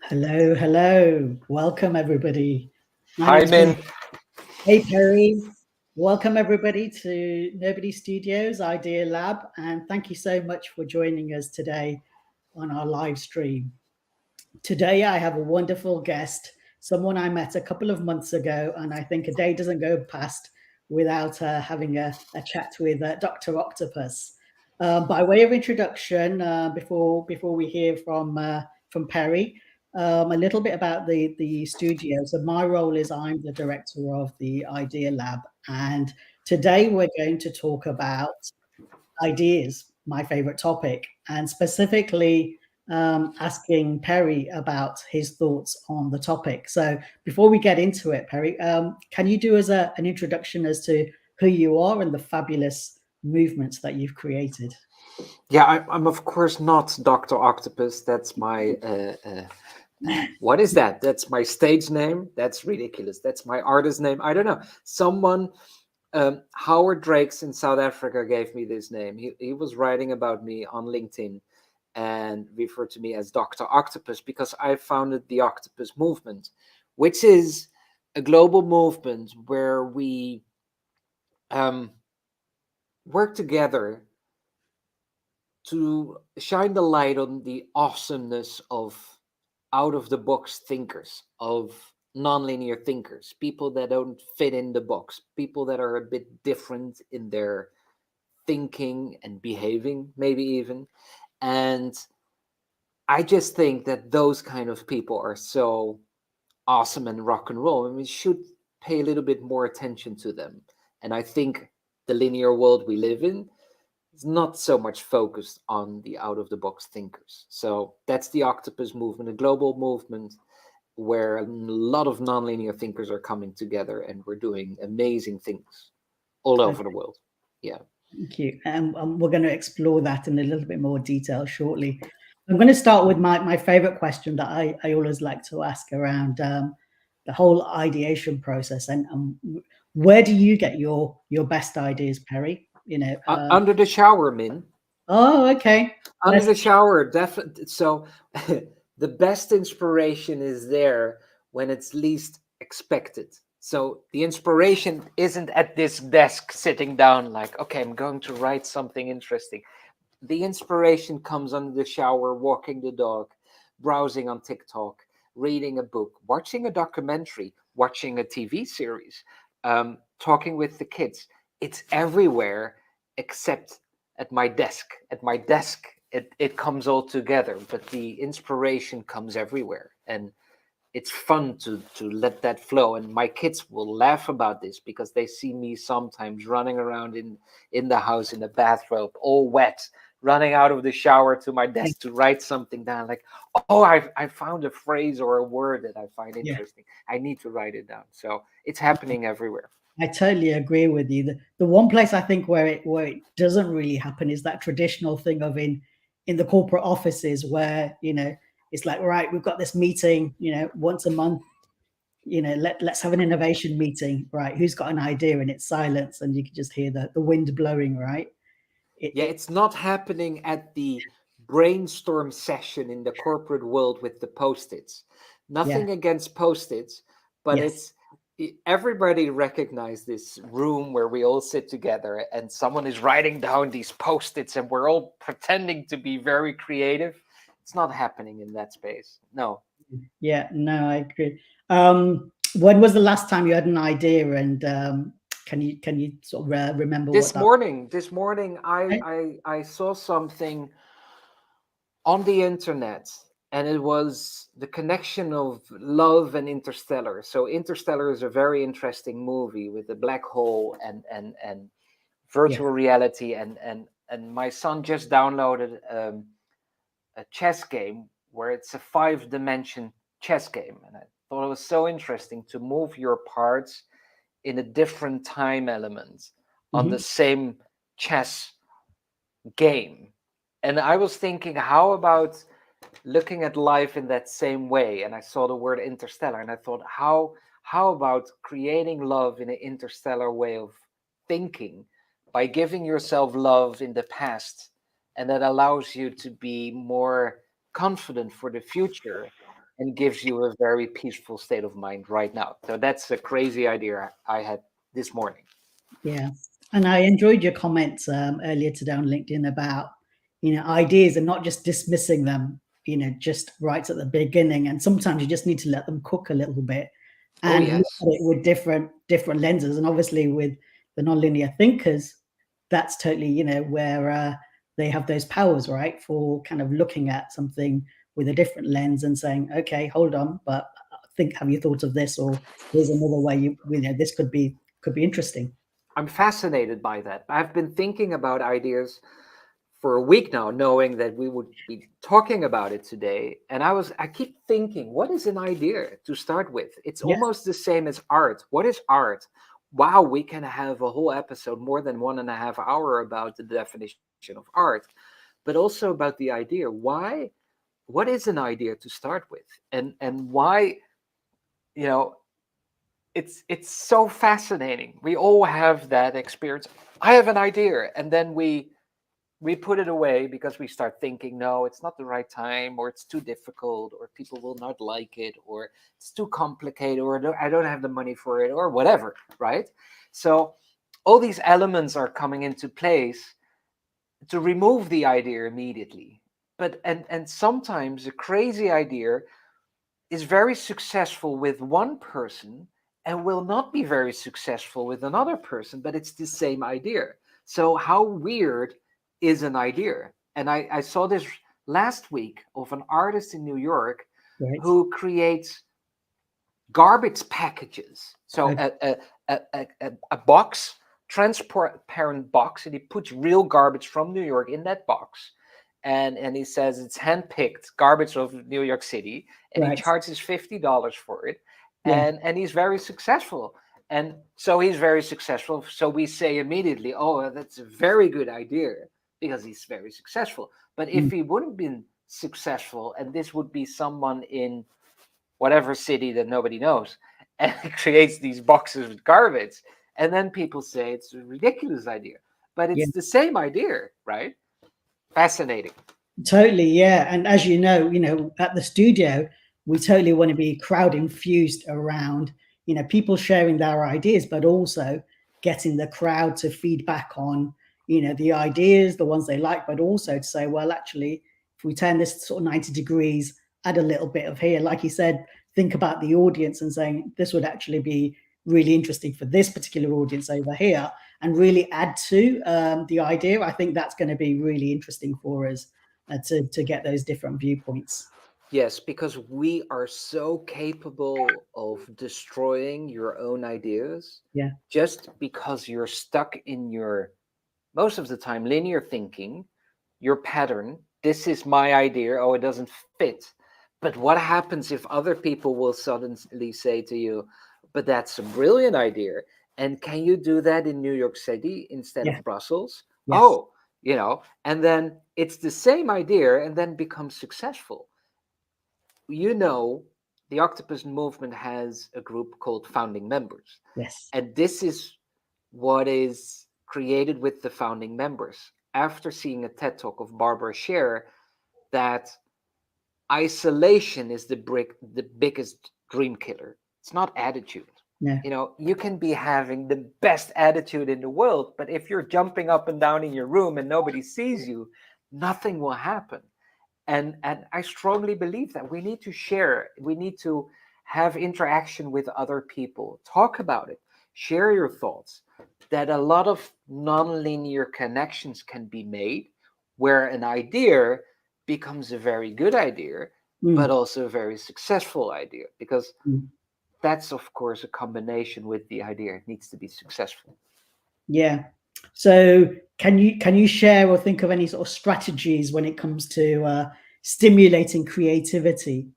Hello, hello. Welcome, everybody. My Hi, name's Min. Hey, Perry. Welcome, everybody, to Nobody Studios IdeaLab. And thank you so much for joining us today on our live stream. Today, I have a wonderful guest, someone I met a couple of months ago. And I think a day doesn't go past without having a chat with Dr. Octopus. By way of introduction, before we hear from Perry, a little bit about the studio. So my role is I'm the director of the IdeaLab, and today we're going to talk about ideas, my favorite topic, and specifically asking Perry about his thoughts on the topic. So before we get into it, Perry, can you do us an introduction as to who you are and the fabulous movements that you've created? Yeah, I'm of course not Dr. Octopus. That's my what is that? That's my stage name. That's ridiculous. That's my artist name. I don't know. Someone, Howard Drakes in South Africa gave me this name. He was writing about me on LinkedIn and referred to me as Dr. Octopus because I founded the Octopus Movement, which is a global movement where we work together to shine the light on the awesomeness of out of the box thinkers, of nonlinear thinkers, people that don't fit in the box, people that are a bit different in their thinking and behaving, maybe even. And I just think that those kind of people are so awesome and rock and roll, and we should pay a little bit more attention to them. And I think the linear world we live in is not so much focused on the out of the box thinkers. So that's the Octopus Movement, a global movement where a lot of nonlinear thinkers are coming together and we're doing amazing things all over the world. Yeah. Thank you. And we're going to explore that in a little bit more detail shortly. I'm going to start with my favorite question that I always like to ask around the whole ideation process. And where do you get your best ideas, Perry? Under the shower, Min. Oh, okay. Under the shower, definitely. So the best inspiration is there when it's least expected. So the inspiration isn't at this desk sitting down like, okay, I'm going to write something interesting. The inspiration comes under the shower, walking the dog, browsing on TikTok, reading a book, watching a documentary, watching a TV series, talking with the kids. It's everywhere except at my desk. At my desk, it comes all together, but the inspiration comes everywhere. And it's fun to let that flow, and my kids will laugh about this because they see me sometimes running around in the house in a bathrobe all wet, running out of the shower to my desk to write something down, like, oh, I found a phrase or a word that I find Yeah, interesting, I need to write it down. So it's happening everywhere. I totally agree with you. The one place I think where it doesn't really happen is that traditional thing of in the corporate offices where it's like, right, we've got this meeting once a month, let's have an innovation meeting, right? Who's got an idea? And it's silence, and you can just hear the wind blowing, right? Yeah, it's not happening at the brainstorm session in the corporate world with the post-its. Yeah, Nothing against post-its, but yes, it's everybody recognize this room where we all sit together and someone is writing down these post-its and we're all pretending to be very creative. It's not happening in that space. No. yeah. No, I agree. When was the last time you had an idea, and can you sort of remember what that? This morning I saw something on the internet, and it was the connection of love and Interstellar. So Interstellar is a very interesting movie with a black hole and Yeah. virtual reality, and my son just downloaded a chess game where it's a 5 dimension chess game, and I thought it was so interesting to move your parts in a different time element on the Mhm. same chess game. And I was thinking, how about looking at life in that same way? And I saw the word interstellar, and I thought, how about creating love in an interstellar way of thinking by giving yourself love in the past, and that allows you to be more confident for the future and gives you a very peaceful state of mind right now. So that's a crazy idea I had this morning. Yeah. And I enjoyed your comments earlier today on LinkedIn about, ideas and not just dismissing them, just right at the beginning. And sometimes you just need to let them cook a little bit Oh, and look yes. at it with different lenses. And obviously with the nonlinear thinkers, that's totally, where they have those powers, right? For kind of looking at something with a different lens and saying, okay, hold on, but have you thought of this? Or here's another way this could be interesting. I'm fascinated by that. I've been thinking about ideas for a week now, knowing that we would be talking about it today. And I keep thinking, what is an idea to start with? It's Yeah. almost the same as art. What is art? Wow, we can have a whole episode, more than 1.5 hours, about the definition of art, but also about the idea. What is an idea to start with? And why, you know, it's so fascinating. We all have that experience. I have an idea, and then we put it away because we start thinking, no, it's not the right time, or it's too difficult, or people will not like it, or it's too complicated, or I don't have the money for it, or whatever, right? So all these elements are coming into place to remove the idea immediately. But and sometimes a crazy idea is very successful with one person and will not be very successful with another person, but it's the same idea. So how weird is an idea? And I saw this last week of an artist in New York Right. who creates garbage packages. So Okay. a box, transparent box, and he puts real garbage from New York in that box. And he says it's handpicked garbage of New York City, and he Right. charges $50 for it, Yeah. and he's very successful. And so he's very successful. So we say immediately, oh, that's a very good idea because he's very successful. But if Mm. he wouldn't been successful, and this would be someone in whatever city that nobody knows, and it creates these boxes with garbage, and then people say it's a ridiculous idea, but Yeah. it's the same idea, right? Fascinating. Totally, yeah. And as at the studio, we totally want to be crowd infused around, people sharing their ideas, but also getting the crowd to feedback on, the ideas, the ones they like, but also to say, well, actually, if we turn this sort of 90 degrees, add a little bit of here, like you said, think about the audience and saying this would actually be really interesting for this particular audience over here, and really add to the idea. I think that's going to be really interesting for us to get those different viewpoints. Yes, because we are so capable of destroying your own ideas Yeah. just because you're stuck in your, most of the time, linear thinking, your pattern. This is my idea. Oh, it doesn't fit. But what happens if other people will suddenly say to you, but that's a brilliant idea. And can you do that in New York City instead Yeah. of Brussels? Yes. Oh, and then it's the same idea and then becomes successful. you know, the Octopus Movement has a group called Founding Members. Yes. And this is what is created with the founding members. After seeing a TED talk of Barbara Scher, that isolation is the biggest dream killer. It's not attitude. No. You can be having the best attitude in the world, but if you're jumping up and down in your room and nobody sees you, nothing will happen. And I strongly believe that we need to share, we need to have interaction with other people, talk about it, share your thoughts, that a lot of non-linear connections can be made where an idea becomes a very good idea, but Mm. also a very successful idea, because Mm. that's of course a combination with the idea. It needs to be successful. Yeah. So can you share or think of any sort of strategies when it comes to stimulating creativity,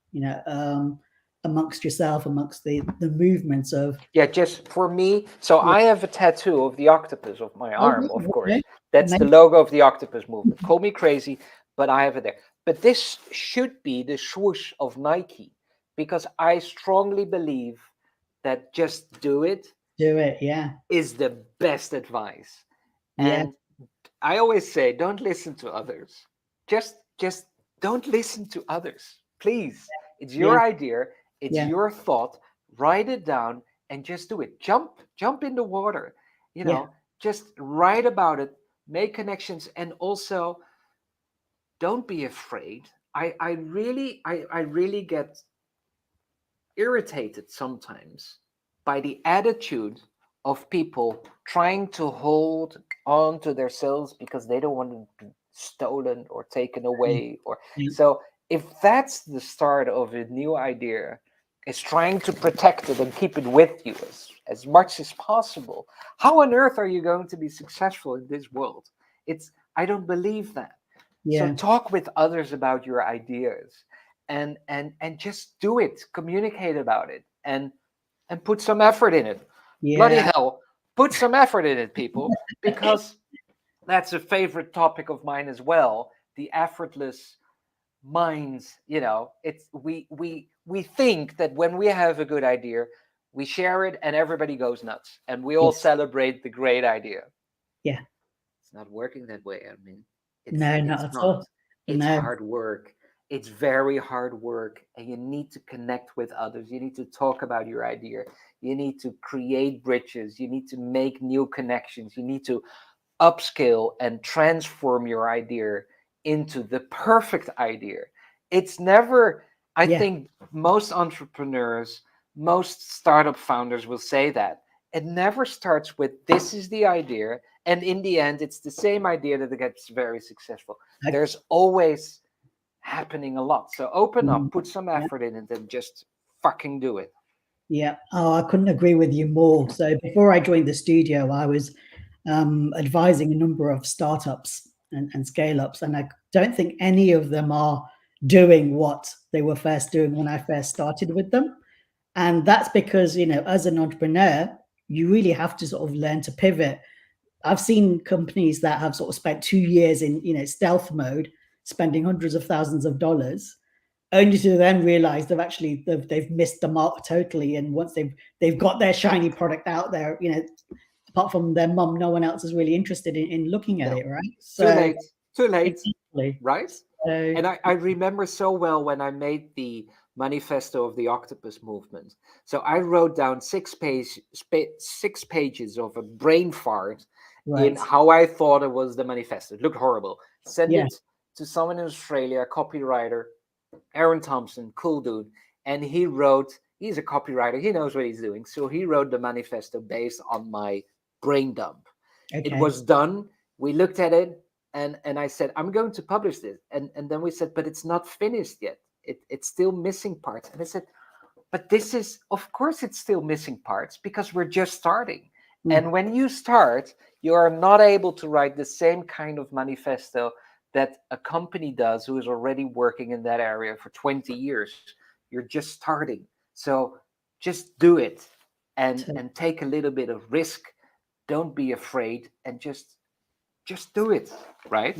amongst yourself, amongst the movements of. Yeah, just for me. So Yeah. I have a tattoo of the octopus of my Oh, arm, of okay. course. That's the Amazing. logo of the Octopus Movement. Call me crazy, but I have it there. But this should be the swoosh of Nike, because I strongly believe that just do it Do it. Yeah. is the best advice. Yeah. And I always say, don't listen to others. Just don't listen to others, please. It's your idea. It's Yeah. your thought. Write it down and just do it. Jump in the water. Just write about it. Make connections, and also don't be afraid. I really get irritated sometimes by the attitude of people trying to hold on to their sales because they don't want to be stolen or taken away. Or Yeah. so if that's the start of a new idea, is trying to protect it and keep it with you as much as possible, how on earth are you going to be successful in this world? I don't believe that. So Yeah. talk with others about your ideas, and just do it. Communicate about it, and put some effort in it. Bloody Yeah. hell, put some effort in it, people, because that's a favorite topic of mine as well. The effortless minds. It's we think that when we have a good idea, we share it and everybody goes nuts and we all Yes. celebrate the great idea. Yeah. It's not working that way. I mean, No, not it's at not. all. It's No. hard work. It's very hard work, and you need to connect with others. You need to talk about your idea. You need to create bridges. You need to make new connections. You need to upscale and transform your idea into the perfect idea. It's never, I Yeah. think most entrepreneurs, most startup founders will say that. It never starts with this is the idea. And in the end, it's the same idea that gets very successful. I- There's always happening a lot. So open mm, up, put some yeah. effort in it, and just fucking do it. Yeah. Oh, I couldn't agree with you more. So before I joined the studio, I was advising a number of startups and scale ups, and I don't think any of them are doing what they were first doing when I first started with them. And that's because, as an entrepreneur, you really have to sort of learn to pivot. I've seen companies that have sort of spent 2 years in, stealth mode, spending hundreds of thousands of dollars, only to then realize they've missed the mark totally. And once they've got their shiny product out there, apart from their mum, no one else is really interested in looking at No, it, right? too So late, too late, exactly. right? So And I remember so well when I made the manifesto of the Octopus Movement. So I wrote down 6 pages of a brain fart in right. how I thought it was the manifesto. It looked horrible. Send Yeah. it to someone in Australia, a copywriter, Aaron Thompson, cool dude. And he's a copywriter, he knows what he's doing. So he wrote the manifesto based on my brain dump. It Okay. was done. We looked at it, and I said, I'm going to publish this. And then we said, but it's not finished yet. It's still missing parts. And I said, but this is, of course, it's still missing parts because we're just starting. Mm. And when you start, you are not able to write the same kind of manifesto that a company does who is already working in that area for 20 years. You're just starting. So just do it and take a little bit of risk. Don't be afraid and just do it, right?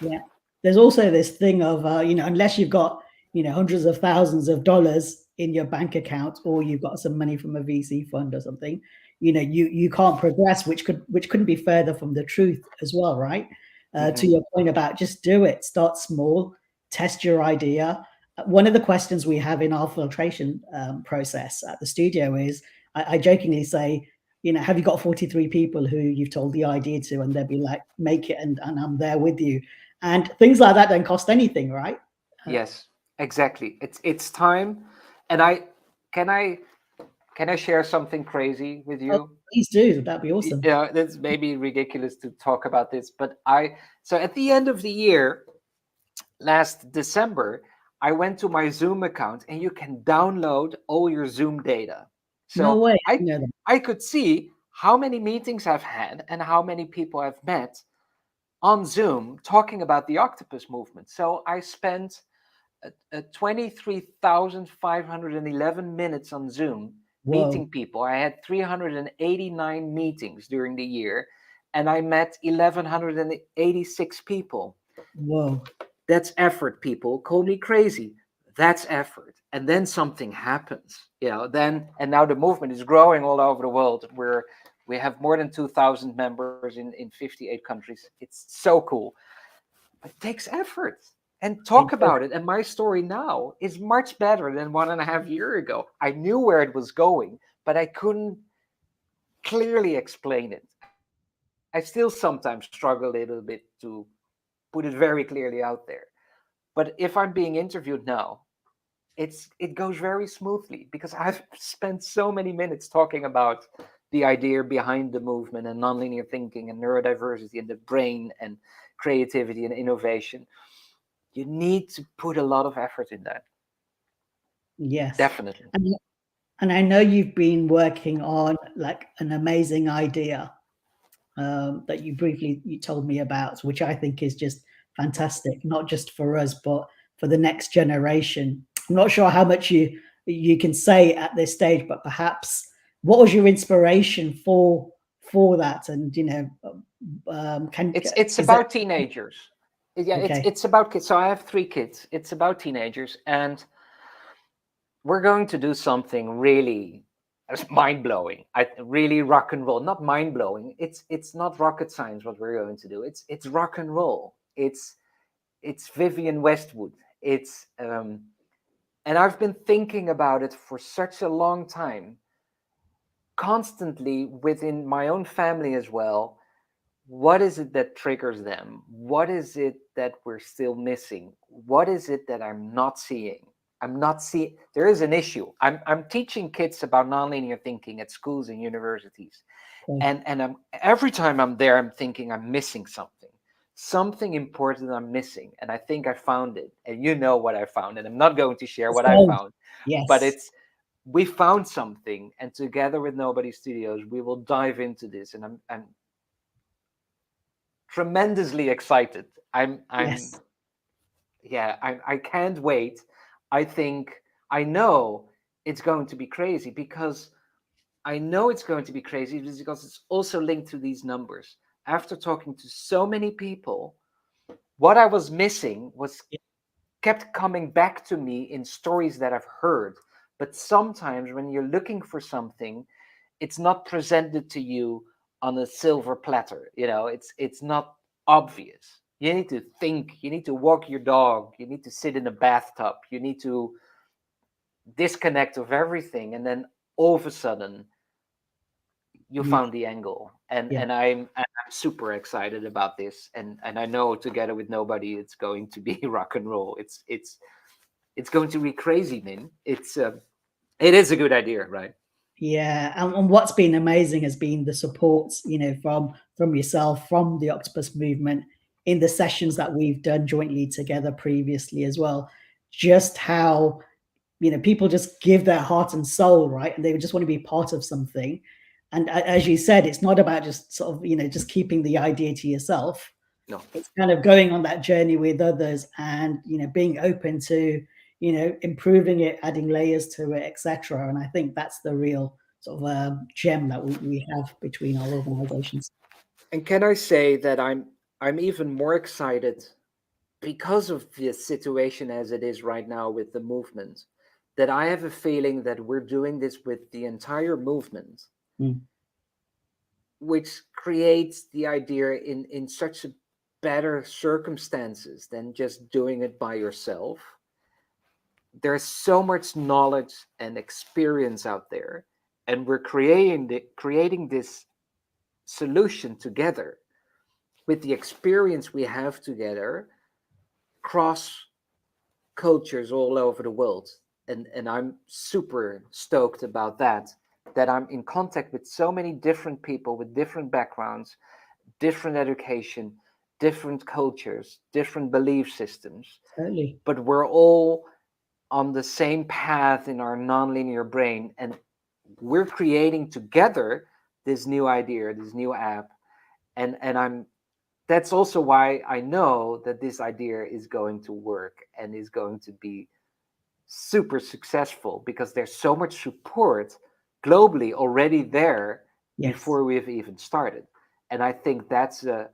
Yeah. There's also this thing of, unless you've got, hundreds of thousands of dollars in your bank account, or you've got some money from a VC fund or something, you can't progress, which couldn't be further from the truth as well, right? To your point about just do it, start small, test your idea. One of the questions we have in our filtration process at the studio is, I jokingly say, have you got 43 people who you've told the idea to? And they'll be like, make it, and I'm there with you. And things like that don't cost anything, right? Yes, exactly. It's time. And can I share something crazy with Oh, you? please do. That'd be awesome. Yeah, it's maybe ridiculous to talk about this, but so at the end of the year, last December, I went to my Zoom account and you can download all your Zoom data. No So way. I You know that. I could see how many meetings I've had and how many people I've met on Zoom talking about the Octopus Movement. So I spent 23,511 minutes on Zoom Whoa. meeting people. I had 389 meetings during the year, and I met 1,186 people. Whoa. That's effort, people. Call me crazy. That's effort. And then something happens, and now the movement is growing all over the world. We have more than 2,000 members in 58 countries. It's so cool. But it takes effort. and talk about it. And my story now is much better than 1.5 years ago. I knew where it was going, but I couldn't clearly explain it. I still sometimes struggle a little bit to put it very clearly out there. But if I'm being interviewed now, it goes very smoothly because I've spent so many minutes talking about the idea behind the movement and nonlinear thinking and neurodiversity and the brain and creativity and innovation. You need to put a lot of effort in that. Yes. Definitely. And I know you've been working on like an amazing idea that you told me about, which I think is just fantastic, not just for us, but for the next generation. I'm not sure how much you can say at this stage, but perhaps what was your inspiration for that? And It's about teenagers. Yeah, okay. it's about kids. So I have 3 kids. It's about teenagers, and we're going to do something really mind-blowing. Really rock and roll. Not mind-blowing. It's not rocket science what we're going to do. It's rock and roll. It's Vivienne Westwood. And I've been thinking about it for such a long time, constantly within my own family as well. What is it that triggers them? What is it that we're still missing? What is it that I'm not seeing? There is an issue. I'm teaching kids about nonlinear thinking at schools and universities. Okay. And every time I'm there, I'm thinking I'm missing something important I'm missing. And I think I found it. And you know what I found. And I'm not going to share what I found. Yes. But we found something. And together with Nobody Studios, we will dive into this. And I'm tremendously excited. Yes. I can't wait. I know it's going to be crazy because it's also linked to these numbers. After talking to so many people, what I was missing was kept coming back to me in stories that I've heard. But sometimes when you're looking for something, it's not presented to you on a silver platter. It's not obvious. You need to think, you need to walk your dog, you need to sit in a bathtub, you need to disconnect of everything, and then all of a sudden you found the angle. And I'm super excited about this, and I know together with Nobody it's going to be rock and roll. It's going to be crazy, man. It is a good idea, right? Yeah, and what's been amazing has been the support, from yourself, from the Octopus Movement, in the sessions that we've done jointly together previously as well. Just how people just give their heart and soul, right, and they just want to be part of something. And as you said, it's not about just sort of just keeping the idea to yourself. No, it's kind of going on that journey with others, and being open to improving it, adding layers to it, etc. And I think that's the real sort of gem that we have between our organizations. and can I say that I'm even more excited because of the situation as it is right now with the movement, that I have a feeling that we're doing this with the entire movement, which creates the idea in such a better circumstances than just doing it by yourself. There's so much knowledge and experience out there, and we're creating this solution together with the experience we have together cross cultures all over the world. And I'm super stoked about that I'm in contact with so many different people with different backgrounds, different education, different cultures, different belief systems. Totally. But we're all on the same path in our nonlinear brain, and we're creating together this new idea, this new app. And that's also why I know that this idea is going to work and is going to be super successful, because there's so much support globally already there before we've even started. And I think that's a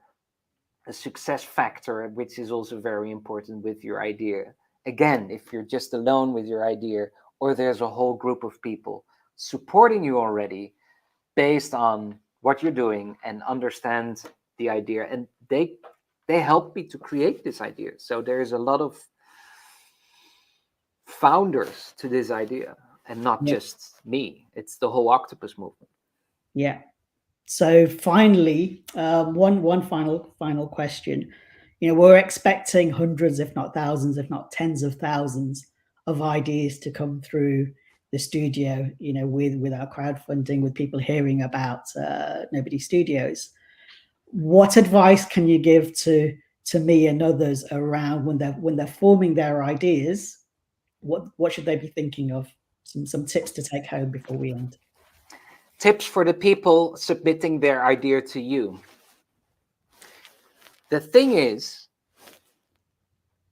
success factor, which is also very important with your idea. Again, if you're just alone with your idea, or there's a whole group of people supporting you already based on what you're doing and understand the idea, and they they helped me to create this idea. So there's a lot of founders to this idea, and not just me. It's the whole Octopus movement. Yeah. So finally, one final question. We're expecting hundreds, if not thousands, if not tens of thousands of ideas to come through the studio, with our crowdfunding, with people hearing about Nobody Studios. What advice can you give to me and others around when they're forming their ideas? What should they be thinking of? Some tips to take home before we end. Tips for the people submitting their idea to you. The thing is,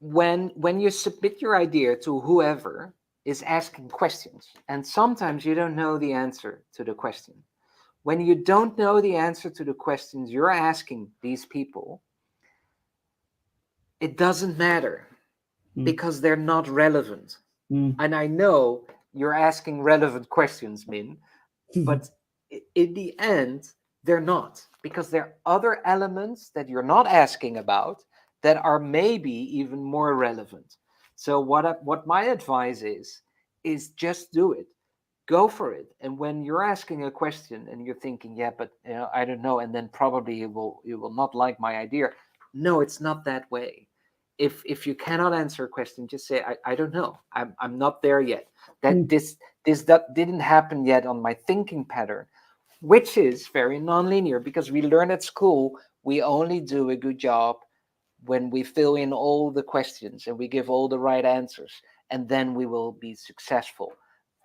when you submit your idea to whoever is asking questions, and sometimes you don't know the answer to the question. When you don't know the answer to the questions you're asking these people, it doesn't matter because they're not relevant. And I know you're asking relevant questions, Min, but in the end, they're not, because there are other elements that you're not asking about that are maybe even more relevant. So what my advice is just do it. Go for it. And when you're asking a question and you're thinking, yeah, but I don't know, and then probably you will not like my idea. No, it's not that way. If you cannot answer a question, just say, I don't know. I'm not there yet. That that didn't happen yet on my thinking pattern, which is very nonlinear, because we learn at school we only do a good job when we fill in all the questions and we give all the right answers, and then we will be successful.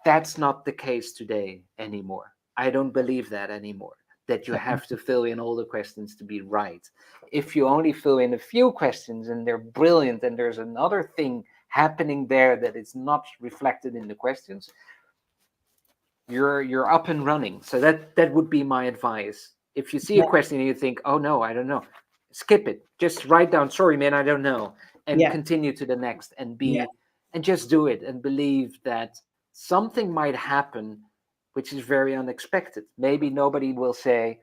That's not the case today anymore. I don't believe that anymore, that you have to fill in all the questions to be right. If you only fill in a few questions and they're brilliant and there's another thing happening there that is not reflected in the questions, you're up and running. So that would be my advice. If you see a question and you think, oh no, I don't know, skip it. Just write down, sorry man, I don't know, and continue to the next, and and just do it and believe that something might happen which is very unexpected. Maybe nobody will say,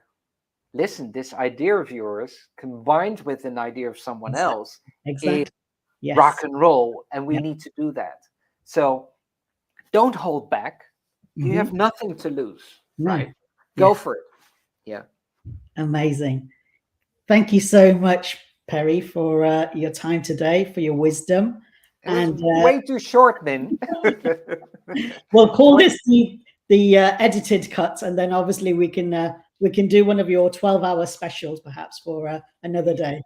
listen, this idea of yours combined with an idea of someone else is rock and roll, and we need to do that. So don't hold back. You have nothing to lose, right? Go for it. Yeah. Amazing. Thank you so much, Perry, for your time today, for your wisdom. It was way too short, Min. We'll call this the edited cut, and then obviously we can do one of your 12-hour specials perhaps for another day.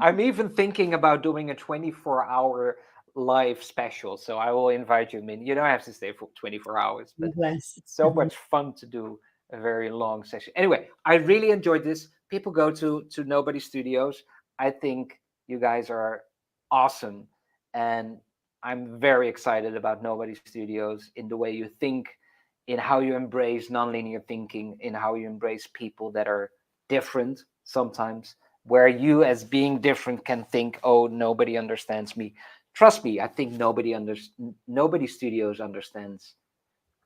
I'm even thinking about doing a 24-hour live special, so I will invite you, Min. You don't have to stay for 24 hours, but it's so much fun to do a very long session. Anyway, I really enjoyed this. People go to Nobody Studios. I think you guys are awesome, and I'm very excited about Nobody Studios, in the way you think, in how you embrace nonlinear thinking, in how you embrace people that are different sometimes, where you as being different can think, oh, nobody understands me. Trust me, I think Nobody Studios understands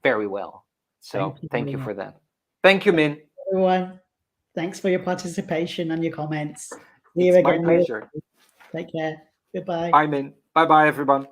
very well. So thank you for that. Thank you, Min. Everyone, thanks for your participation and your comments. See you again. My pleasure. Take care. Goodbye. Bye, Min. Bye-bye, everyone.